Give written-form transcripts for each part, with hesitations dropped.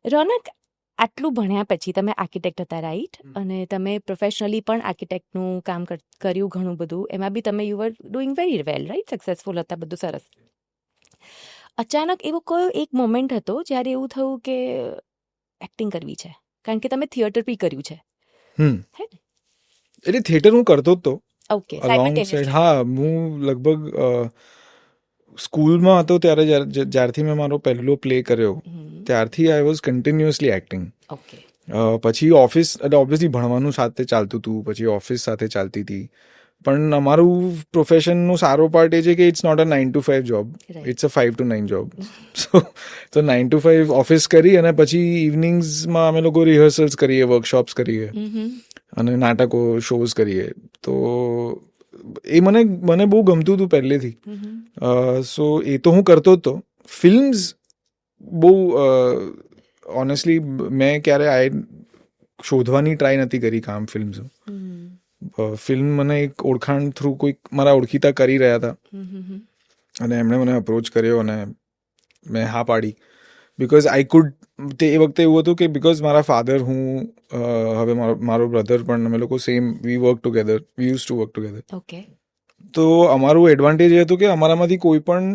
રોનક, આટલું ભણ્યા પછી તમે આર્કિટેક્ટ હતા, રાઈટ? અને તમે પ્રોફેશનલી પણ આર્કિટેક્ટનું કામ કર્યું ઘણું બધું, એમાં બી તમે you were doing very well, right? Successful હતા, બધું સરસ. અચાનક એવો કયો એક મોમેન્ટ હતો જ્યારે એવું થયું કે એક્ટિંગ કરવી છે? કારણ કે તમે થિયેટર બી કર્યું છે, હે ને? એટલે થિયેટર હું કરતો જ તો ઓકે, અલોંગ સાઈડ. સાયમલ્ટેનિયસલી. હા, હું લગભગ સ્કૂલમાં હતો ત્યારે જ્યારથી મેં મારો પહેલો પ્લે કર્યો ત્યારથી I was continuously acting. Okay. પછી ઓફિસ, એટલે ઓબ્વિયસલી ભણવાનું સાથે ચાલતું હતું, પછી ઓફિસ સાથે ચાલતી હતી. પણ અમારું પ્રોફેશનનો સારો પાર્ટ એ છે કે it's not a 9 to 5 job, it's a 5 to 9 job. તો 9 to 5 ઓફિસ કરી અને પછી ઇવનિંગ્સમાં અમે લોકો રિહર્સલ્સ કરીએ, વર્કશોપ્સ કરીએ અને નાટકો, શોઝ કરીએ. તો એ મને બહુ ગમતું હતું પહેલેથી. સો એ તો હું કરતો જ તો. ફિલ્મ્સ બહુ ઓનેસ્ટલી મેં ક્યારે શોધવાની ટ્રાય નથી કરી કામ ફિલ્મ્સ. ફિલ્મ મને એક ઓળખાણ થ્રુ કોઈક મારા ઓળખીતા કરી રહ્યા હતા અને એમણે મને અપ્રોચ કર્યો અને મેં હા પાડી. બિકોઝ આઈ કુડ, તે એ વખતે એવું હતું કે બિકોઝ મારા ફાધર, હું હવે મારો બ્રધર પણ, અમે લોકો same, we work together, we use to work together. Okay. તો અમારું એડવાન્ટેજ એ હતું કે અમારામાંથી કોઈ પણ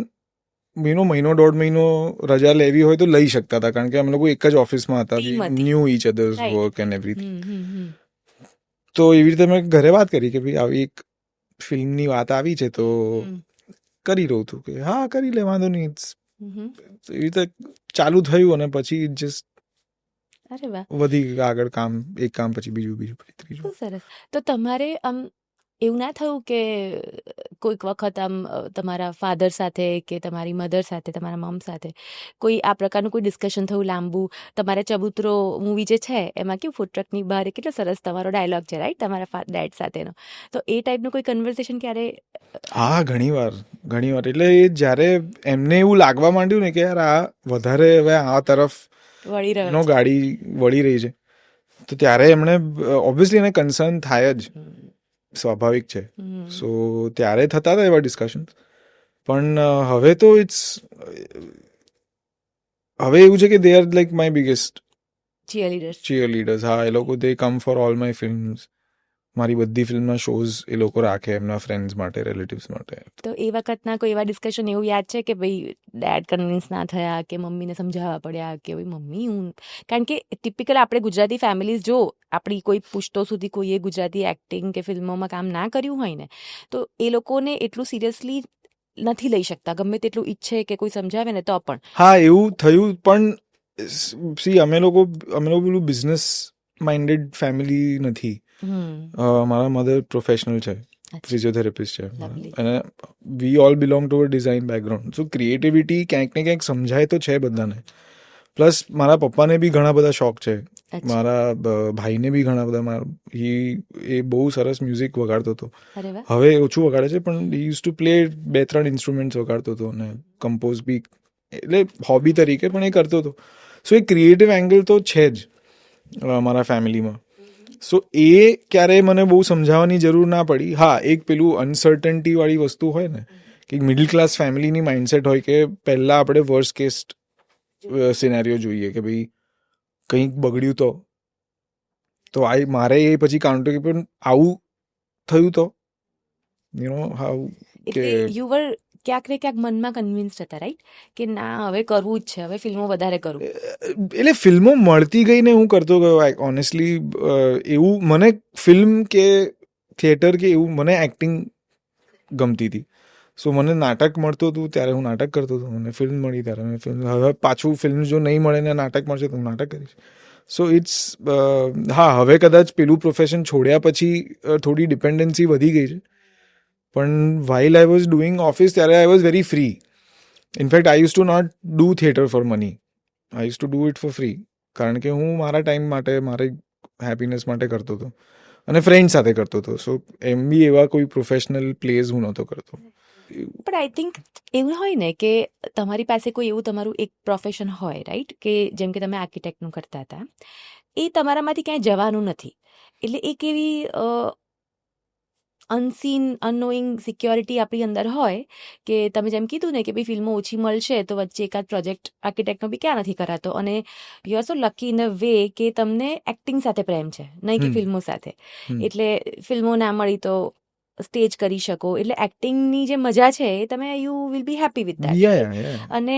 મહિનો 1.5 મહિનો રજા લેવી હોય તો લઈ શકતા હતા, કારણ કે અમે લોકો એક જ ઓફિસમાં હતા. Knew each others work and everything. તો એવી રીતે મેં ઘરે વાત કરી કે ભાઈ આવી એક ફિલ્મની વાત આવી છે તો કરી રહું છું, કે હા કરી લે, વાંધો નહીં. એવી રીતે ચાલુ થયું અને પછી જસ્ટ વધી આગળ કામ, એક કામ પછી બીજું ત્રીજું. સરસ. તો તમારે એવું ના થયું કે કોઈક વખત તમારા ફાધર સાથે કે તમારી મધર સાથે, તમારા મમ સાથે કોઈ આ પ્રકારનું કોઈ ડિસ્કશન થયું લાંબુ? તમારે ચબૂતરો મૂવી જે છે એમાં કેવું ફૂડ ટ્રકની બહાર કેટલો સરસ તમારો ડાયલોગ છે, રાઈટ, તમારા ડેડ સાથેનો. તો એ ટાઈપનું કોઈ કન્વર્સેશન ક્યારે? હા, ઘણીવાર. એટલે જ્યારે એમને એવું લાગવા માંડ્યું ને કે યાર આ વધારે હવે આ તરફ ગાડી વળી રહી છે, તો ત્યારે એમણે ઓબ્વિયસલી એને કન્સર્ન થાય જ, સ્વાભાવિક છે. સો ત્યારે થતા હતા એવા ડિસ્કશન. પણ હવે તો હવે એવું છે કે they are like my biggest cheerleaders. હા, એ લોકો they come for all my films. મારી બધી ફિલ્મના શોઝ એ લોકો રાખે એમના ફ્રેન્ડ્સ માટે, રિલેટિવ્સ માટે. તો એ વખતના કોઈ એવા ડિસ્કશન એવું યાદ છે કે ભાઈ ડેડ કન્વિન્સ ના થયા, કે મમ્મીને સમજાવવા પડ્યા કે ભાઈ મમ્મી હું, કારણ કે ટિપિકલ આપણે ગુજરાતી ફેમિલીઝ, જો આપણી કોઈ પુશ્તો સુધી કોઈએ ગુજરાતી એક્ટિંગ કે ફિલ્મોમાં કામ ના કર્યું હોય ને, તો એ લોકોને એટલું સિરિયસલી નથી લઈ શકતા, ગમે તેટલું ઈચ્છે કે કોઈ સમજાવે ને તો પણ. હા, એવું થયું. પણ સી અમે લોકો પેલું બિઝનેસ માઇન્ડેડ ફેમિલી નથી. મારા મધર પ્રોફેશનલ છે, ફિઝિયોથેરાપિસ્ટ છે, અને we all belong to a design background. So creativity ક્યાંક ને ક્યાંક સમજાય તો છે બધાને. પ્લસ મારા પપ્પાને બી ઘણા બધા શોખ છે, મારા ભાઈને બી ઘણા બધા. એ બહુ સરસ મ્યુઝિક વગાડતો હતો, હવે ઓછું વગાડે છે, પણ હી યુઝ ટુ પ્લે 2-3 ઇન્સ્ટ્રુમેન્ટ્સ વગાડતો હતો અને કમ્પોઝ બી, એટલે હોબી તરીકે પણ એ કરતો હતો. સો એ ક્રિએટિવ એંગલ તો છે જ મારા ફેમિલીમાં. સો એ ક્યારેય મને બહુ સમજાવવાની જરૂર ના પડી. હા, એક પેલું અનસર્ટન્ટી વાળી વસ્તુ હોય ને, કે મિડલ ક્લાસ ફેમિલીની માઇન્ડસેટ હોય કે પહેલાં આપણે વર્સ્ટ કેસ સિનેરિયો જોઈએ કે ભાઈ કંઈક બગડ્યું તો મારે એ પછી કાઉન્ટર કે પણ આવું થયું તો હાઉ, કે યુ વર ક્યાંક ને ક્યાંક મનમાં કન્વિન્સ્ડ હતા, રાઈટ, કે ના હવે કરવું જ છે, હવે ફિલ્મો વધારે કરું. એટલે ફિલ્મો મળતી ગઈને હું કરતો ગયો. ઓનેસ્ટલી એવું મને ફિલ્મ કે થિયેટર કે એવું, મને એક્ટિંગ ગમતી હતી. સો મને નાટક મળતું હતું ત્યારે હું નાટક કરતો હતો, મને ફિલ્મ મળી ત્યારે મેં ફિલ્મ. હવે પાછું ફિલ્મ જો નહીં મળે ને નાટક મળશે તો હું નાટક કરીશ. સો હા, હવે કદાચ પેલું પ્રોફેશન છોડ્યા પછી થોડી ડિપેન્ડન્સી વધી ગઈ છે, પણ while I was doing office ત્યારે I was very free. In fact I use to not do theatre for money, I use to do it for free. કારણ કે હું મારા ટાઈમ માટે, મારી હેપીનેસ માટે કરતો હતો અને ફ્રેન્ડ સાથે કરતો હતો. સો એમ બી એવા કોઈ પ્રોફેશનલ પ્લેઝ હું નહોતો કરતો. પણ આઈ થિંક એવું હોય ને કે તમારી પાસે કોઈ એવું તમારું એક પ્રોફેશન હોય, રાઈટ, કે જેમ કે તમે આર્કિટેક્ટનું કરતા હતા, એ તમારામાંથી ક્યાંય જવાનું નથી, એટલે એક એવી અનસીન અનનોઈંગ સિક્યોરિટી આપણી અંદર હોય કે તમે જેમ કીધું ને કે ભાઈ ફિલ્મો ઓછી મળશે તો વચ્ચે એકાદ પ્રોજેક્ટ આર્કિટેક્ટનો બી ક્યાં નથી કરાતો, અને you are so lucky in a way કે તમને એક્ટિંગ સાથે પ્રેમ છે, નહીં કે ફિલ્મો સાથે. એટલે ફિલ્મો ના મળી તો સ્ટેજ કરી શકો, એટલે એક્ટિંગની જે મજા છે એ તમે you will be happy with that. અને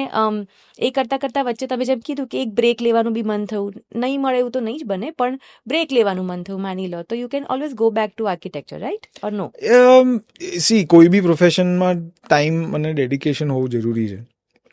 એ કરતાં વચ્ચે તમે જેમ કીધું કે એક બ્રેક લેવાનું બી મન થયું, નહીં મળે એવું તો નહીં જ બને, પણ બ્રેક લેવાનું મન થયું માની લો, તો you can always go back to architecture, right or no? See કોઈ બી પ્રોફેશનમાં ટાઈમ અને ડેડિકેશન હોવું જરૂરી છે.